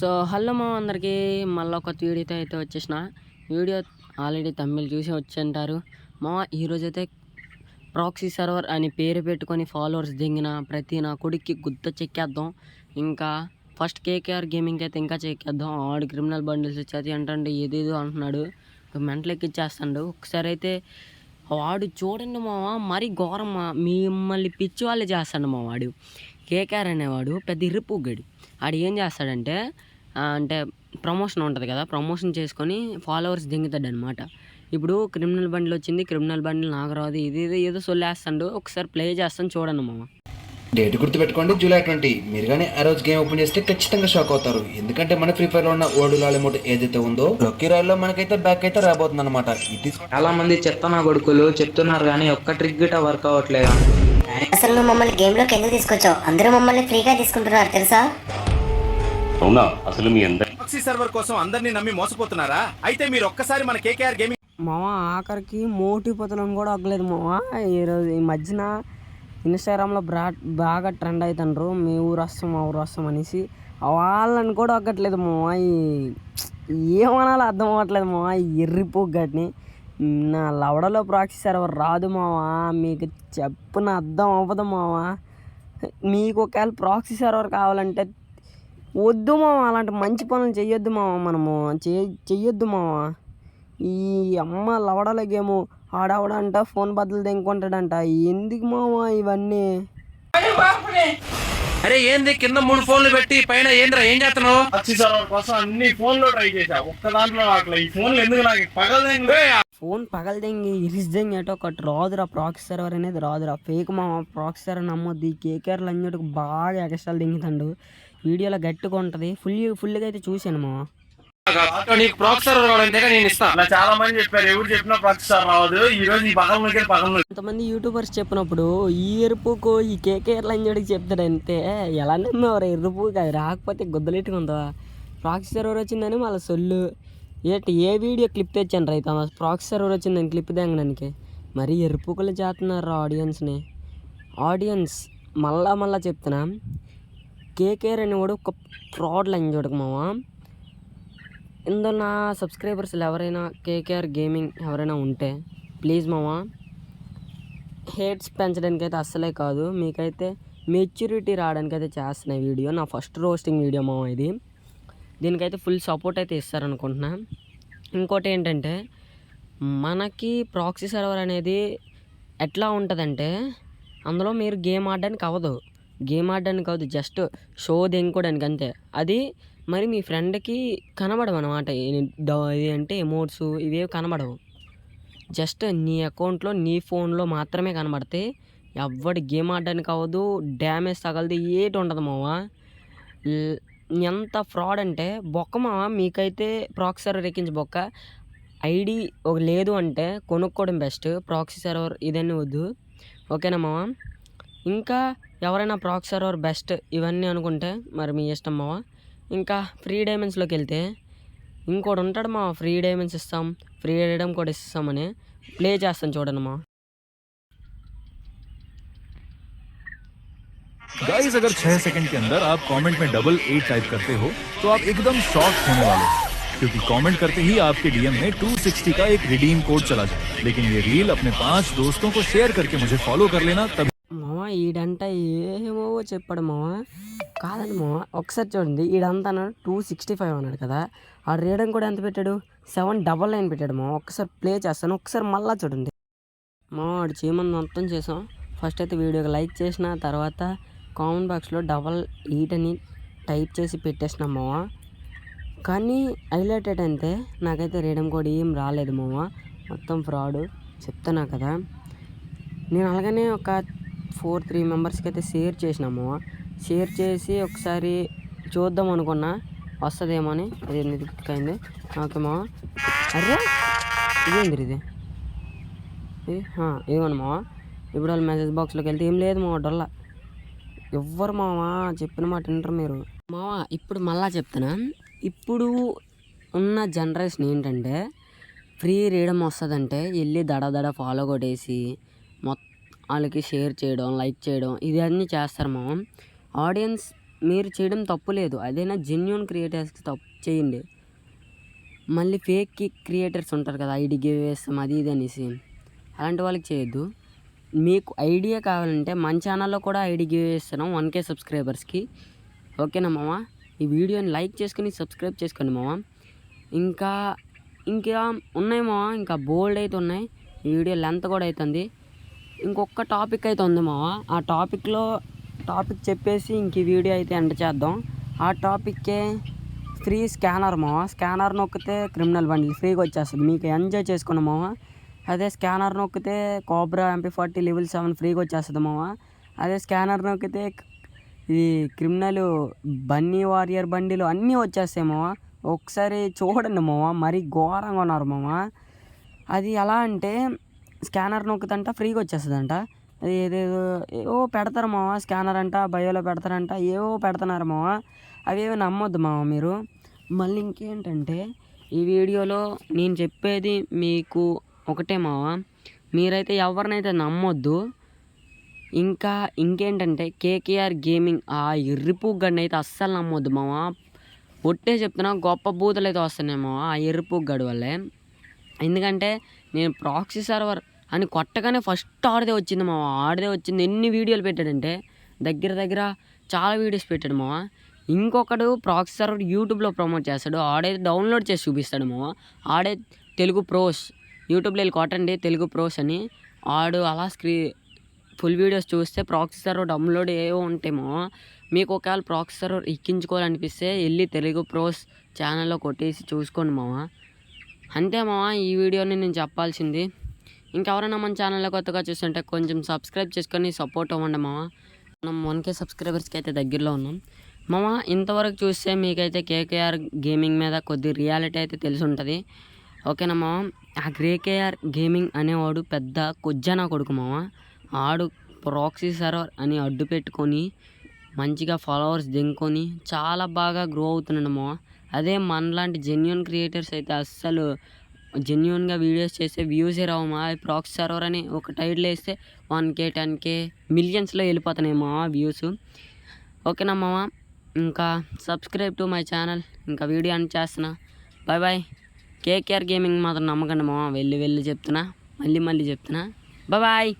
So hello మా అందరికీ మళ్ళీ ఒక వీడియోతో అయితే వచ్చేసిన వీడియో ఆల్రెడీ తమిళ్ చూసి వచ్చి మా ఈరోజైతే ప్రాక్సీ సర్వర్ అని పేరు పెట్టుకొని ఫాలోవర్స్ దిగిన ప్రతి నా కొడుక్కి గుర్త చెక్కేద్దాం. ఇంకా ఫస్ట్ కేకేఆర్ గేమింగ్ అయితే ఇంకా చెక్కేద్దాం. ఆడు క్రిమినల్ బండిల్స్ ఇచ్చేది అంటే ఏదేదో అంటున్నాడు, మెంటల్ ఎక్కిచ్చేస్తాడు. ఒకసారి అయితే వాడు చూడండి మావ, మరీ ఘోరం, మిమ్మల్ని పిచ్చి వాళ్ళే చేస్తాడు మా వాడు. కేకేఆర్ అనేవాడు పెద్ద ఇరుపుగడు. ఆడు ఏం చేస్తాడంటే అంటే ప్రమోషన్ ఉంటుంది కదా, ప్రమోషన్ చేసుకొని ఫాలోవర్స్ దింగుతాడు అనమాట. ఇప్పుడు క్రిమినల్ బండిలు వచ్చింది, క్రిమినల్ బండిలు నాకు రాదు, ఇది ఏదో సొల్లేస్తాడు. ఒకసారి ప్లే చేస్తాను చూడండి మామ. డేట్ గుర్తుపెట్టుకోండి, July 20. మీరు కానీ ఆ రోజు గేమ్ ఓపెన్ చేస్తే ఖచ్చితంగా షాక్ అవుతారు. ఎందుకంటే మన ఫ్రీ ఫైర్ లో ఉన్న ఓడులాల అమౌంట్ ఏదైతే ఉందో లక్కీ రాయల్లో మనకైతే బ్యాక్ అయితే రాబోతుంది అనమాట. ఇది చాలా మంది చెప్తున్నా కొడుకులు చెప్తున్నారు కానీ ఒక్క ట్రిక్ గిట వర్క్ అవ్వట్లేదు. అసలు నువ్వు మమ్మల్ని గేమ్ లోకి ఎందుకు తీసుకొచ్చావు? అందరూ మమ్మల్ని ఫ్రీగా తీసుకుంటున్నారు తెలుసా? అవునా? అసలు మీ అందరి ప్రాక్సీ సర్వర్ కోసం అందరినీ నమ్మి మోసపోతున్నారా? అయితే మీరు ఒక్కసారి మన కేకేఆర్ గేమింగ్ మామ ఆఖరికి మోటిపోతులను కూడా అగ్గలేదు మామ. ఈరోజు ఈ మధ్యన ఇన్స్టాగ్రామ్లో బాగా ట్రెండ్ అవుతుండ్రు, మీ ఊరు వస్తాం మా ఊరు వస్తాం అనేసి. వాళ్ళని కూడా అగ్గట్లేదు మామ. ఏమనాలో అర్థం అవ్వట్లేదు మామ. ఎర్రిపోగట్ని నా లవడలో ప్రాక్సీ సర్వర్ రాదు మామ. మీకు చెప్పున అర్థం అవ్వదు మామ. మీకు ఒకవేళ ప్రాక్సీ సర్వర్ కావాలంటే వద్దు మామ, అలాంటి మంచి పనులు చెయ్యొద్దు మామ. మనము చెయ్యొద్దు మామ. ఈ అమ్మ లవడల గేము ఆడవడంట, ఫోన్ బదులు తెంకుంటాడంట. ఎందుకు మామ ఇవన్నీ? అరే ఏంది కింద 3 ఫోన్లు పెట్టి పైన ఏంద్రా ఏం చేస్తున్నావు? ప్రాక్సీ సర్వర్ కోసం అన్ని ఫోన్లో ట్రై చేశా, ఒక్క దాంట్లో అట్లా ఈ ఫోన్లు ఎందుకు నాకు ఫోన్ పగలదెంగి ఇరిసిదెంగి ఏటో ఒకటి రాదురా. ప్రాక్సీ సర్వర్ అనేది రాదురా, ఫేక్ మామ. ప్రాక్సీ సర్వర్ నమ్మొద్దు. ఈ కేకేఆర్ లంజోటికి బాగా ఎక్స్ట్రాలు దింగుతాడు. వీడియోలో గట్టిగా ఉంటుంది. ఫుల్గా అయితే చూశాను మామ. నీకు ప్రాక్సీ సర్వర్ కావాలంటే నేను ఇస్తా. చాలా మంది చెప్పారు, ఎవరు చెప్పినా ప్రాక్సీ సర్వర్ రావద్దు. ఈ రోజు ఈ పగలు కొంతమంది యూట్యూబర్స్ చెప్పినప్పుడు ఈ ఎరుపుకు ఈ కేకేఆర్ లంజోడికి చెప్తాడంటే ఎలా నమ్మేవారు? ఎరుపుకు అది రాకపోతే గుద్దలెట్టుకుందా? ప్రాక్సీ సర్వర్ వచ్చిందని మళ్ళీ సొల్లు. ఏ వీడియో క్లిప్ తెచ్చాను రైతు ప్రాక్సీ సర్వర్ వచ్చిందని క్లిప్ తెంగడానికి. మరి ఎరుపుకులు చేస్తున్నారు ఆడియన్స్. మళ్ళా చెప్తున్నా, కేకేఆర్ అని కూడా ఒక ఫ్రాడ్ లైన్ చూడక మామ. ఇందులో నా సబ్స్క్రైబర్స్ ఎవరైనా కేకేఆర్ గేమింగ్ ఎవరైనా ఉంటే ప్లీజ్ మామ, హేట్స్ పెంచడానికి అయితే అస్సలే కాదు, మీకైతే మెచ్యూరిటీ రావడానికి అయితే చేస్తున్న వీడియో. నా ఫస్ట్ రోస్టింగ్ వీడియో మామ ఇది. దీనికైతే ఫుల్ సపోర్ట్ అయితే ఇస్తారనుకుంటున్నా. ఇంకోటి ఏంటంటే, మనకి ప్రాక్సీ సర్వర్ అనేది ఎట్లా ఉంటుందంటే, అందులో మీరు గేమ్ ఆడడానికి అవ్వదు, జస్ట్ షో దెంకోడానికి అంతే. అది మరి మీ ఫ్రెండ్కి కనబడవు అనమాట. ఇది అంటే ఎమోట్స్ ఇవే కనబడవు, జస్ట్ నీ అకౌంట్లో నీ ఫోన్లో మాత్రమే కనబడతాయి. ఎవడి గేమ్ ఆడడానికి అవ్వదు, డ్యామేజ్ తగలదు, ఏటి ఉండదు మామ. ఎంత ఫ్రాడ్ అంటే బొక్క మామ. మీకైతే ప్రాక్సీ సర్వర్ ఎక్కించి బొక్క. ఐడి ఒక లేదు అంటే కొనుక్కోవడం బెస్ట్. ప్రాక్సీ సర్వర్ ఇదన్నీ వద్దు, ఓకేనా మామ? ఇంకా ఎవరైనా ప్రాక్సీ సర్వర్ బెస్ట్ ఇవన్నీ అనుకుంటే మరి మీ ఇష్టం మావ. ఇంకా ఫ్రీ డైమండ్స్లోకి వెళ్తే ఇంకోటి ఉంటాడు మా, ఫ్రీ డైమండ్స్ ఇస్తాం, ఫ్రీ ఐటమ్ కూడా ఇస్తామని ప్లే చేస్తాను చూడండి మా. गाइस अगर 6 सेकंड के अंदर आप कमेंट में 88 टाइप करते हो तो आप एकदम शॉक होने वाले हो, क्योंकि कमेंट करते ही आपके डीएम में 260 का एक रिडीम कोड चला जाए. लेकिन ये रील अपने 5 दोस्तों को शेयर करके मुझे फॉलो कर लेना. तब మామ ఈడంట ఏమో చెప్పాడు మామ. కాదండి మామ, ఒకసారి చూడండి. ఈడంతా 265 అన్నాడు కదా, ఆ రీడింగ్ కూడా ఎంత పెట్టాడు? 799 పెట్టాడు మామ. ఒకసారి ప్లే చేస్తాను, ఒకసారి మళ్ళీ చూడండి మా. వాడు చేయమని మొత్తం చేసాం. ఫస్ట్ అయితే వీడియోకి లైక్ చేసిన తర్వాత కామెంట్ బాక్స్లో 88 అని టైప్ చేసి పెట్టేసినాం మామ. కానీ హైలైటెడ్ అంటే నాకైతే రీడింగ్ కోడ్ ఏం రాలేదు మామ, మొత్తం ఫ్రాడ్ చెప్తున్నా కదా. నేను అలాగనే ఒక 3 మెంబర్స్కి అయితే షేర్ చేసినాము. షేర్ చేసి ఒకసారి చూద్దాం అనుకున్నా వస్తుందేమో అని. అది నిధికైంది ఓకేమా. అరే ఇదేంది ఇది ఇదిగోండి మావా. ఇప్పుడు వాళ్ళు మెసేజ్ బాక్స్లోకి వెళ్తే ఏం లేదు మావా, డొల్ల. ఎవ్వరు మావా చెప్పిన మాట వింటారు మీరు మావా. ఇప్పుడు మళ్ళా చెప్తున్నా, ఇప్పుడు ఉన్న జనరేషన్ ఏంటంటే ఫ్రీ రీడమ్ వస్తుందంటే వెళ్ళి దడ ఫాలో కొట్టేసి మొత్తం వాళ్ళకి షేర్ చేయడం, లైక్ చేయడం, ఇవన్నీ చేస్తారు మామ. ఆడియన్స్ మీరు చేయడం తప్పు లేదు, అదైనా జెన్యున్ క్రియేటర్స్కి చేయండి. మళ్ళీ ఫేక్ క్రియేటర్స్ ఉంటారు కదా, ఐడి గివ్ వేస్తాం అది ఇది అనేసి, అలాంటి వాళ్ళకి చేయొద్దు. మీకు ఐడియా కావాలంటే మన ఛానల్లో కూడా ఐడి గివ్ వేస్తున్నాం 1K సబ్స్క్రైబర్స్కి. ఓకేనా మామ? ఈ వీడియోని లైక్ చేసుకుని సబ్స్క్రైబ్ చేసుకోండి మామ. ఇంకా ఉన్నాయి మామ, ఇంకా బోల్డ్ అయితే ఉన్నాయి. ఈ వీడియో లెంత్ కూడా అవుతుంది. ఇంకొక టాపిక్ అయితే ఉంది మామ. ఆ టాపిక్ చెప్పేసి ఇంక ఈ వీడియో అయితే ఎండ్ చేద్దాం. ఆ టాపిక్కే ఫ్రీ స్కానర్ మామ. స్కానర్ నొక్కితే క్రిమినల్ బండిల్ ఫ్రీగా వచ్చేస్తుంది, మీకు ఎంజాయ్ చేసుకున్నాం మామ. అదే స్కానర్ నొక్కితే కోబ్రా MP40 లెవెల్ 7 ఫ్రీగా వచ్చేస్తుంది మామ. అదే స్కానర్ నొక్కితే ఇది క్రిమినల్ బన్నీ వారియర్ బండిలు అన్నీ వచ్చేస్తాయి మామ. ఒకసారి చూడండి మామ, మరీ ఘోరంగా ఉన్నారు మామ. అది ఎలా అంటే స్కానర్ నొక్కుతంట ఫ్రీగా వచ్చేస్తుందంట. అది ఏవో పెడతారు మామ, స్కానర్ అంట బయోలో పెడతారంట, ఏవో పెడుతున్నారు మామ. అవేవి నమ్మొద్దు మామ మీరు. మళ్ళీ ఇంకేంటంటే ఈ వీడియోలో నేను చెప్పేది మీకు ఒకటే మామ, మీరైతే ఎవరినైతే నమ్మొద్దు. ఇంకేంటంటే KKR గేమింగ్ ఆ ఎర్రిపు గడిని అయితే అస్సలు నమ్మొద్దు మామ. ఒట్టే చెప్తున్నా, గొప్ప బూతులు అయితే వస్తున్నాయి మామ ఆ ఎర్రిపు గడి వల్లే. ఎందుకంటే నేను ప్రాక్సీ సర్వర్ అని కొట్టగానే ఫస్ట్ ఆడదే వచ్చింది మామ. ఎన్ని వీడియోలు పెట్టాడంటే దగ్గర చాలా వీడియోస్ పెట్టాడు మామ. ఇంకొకడు ప్రాక్సీ సర్వర్ యూట్యూబ్లో ప్రమోట్ చేస్తాడు, ఆడే డౌన్లోడ్ చేసి చూపిస్తాడు మామ. ఆడే తెలుగు ప్రోస్, యూట్యూబ్లో వెళ్ళి కొట్టండి తెలుగు ప్రోస్ అని, ఆడు అలా ఫుల్ వీడియోస్ చూస్తే ప్రాక్సీ సర్వర్ డౌన్లోడ్ ఏవో ఉంటాయేమో. మీకు ఒకవేళ ప్రాక్సీ సర్వర్ ఎక్కించుకోవాలనిపిస్తే వెళ్ళి తెలుగు ప్రోస్ ఛానల్లో కొట్టేసి చూసుకోండి మామ. అంతే మామ, ఈ వీడియోని నేను చెప్పాల్సింది. ఇంకెవరైనా మన ఛానల్లో కొత్తగా చూస్తుంటే కొంచెం సబ్స్క్రైబ్ చేసుకొని సపోర్ట్ అవ్వండి మామ. మనం 1K సబ్స్క్రైబర్స్కి అయితే దగ్గరలో ఉన్నాం మామ. ఇంతవరకు చూస్తే మీకైతే KKR గేమింగ్ మీద కొద్ది రియాలిటీ అయితే తెలిసి ఉంటుంది. ఓకేనా మామ? ఆ KKR గేమింగ్ అనేవాడు పెద్ద కొజ్జనా కొడుకు మామ. ఆడు ప్రాక్సీ సర్వర్ అని అడ్డు పెట్టుకొని మంచిగా ఫాలోవర్స్ దింకొని చాలా బాగా గ్రో అవుతున్నాడు మామ. అదే మనలాంటి జెన్యున్ క్రియేటర్స్ అయితే అస్సలు జెన్యున్గా వీడియోస్ చేస్తే వ్యూసే రావు మా. ప్రాక్సీ సర్వర్ అని ఒక టైటిల్ వేస్తే 1K 10K మిలియన్స్లో వెళ్ళిపోతున్నాయి మా వ్యూస్. ఓకేనా మామ? ఇంకా సబ్స్క్రైబ్ టు మై ఛానల్. ఇంకా వీడియో అని చేస్తున్నా. బాయ్. KKR గేమింగ్ మాత్రం నమ్మకండి మామ. వెళ్ళి చెప్తున్నా, మళ్ళీ చెప్తున్నా. బాయ్.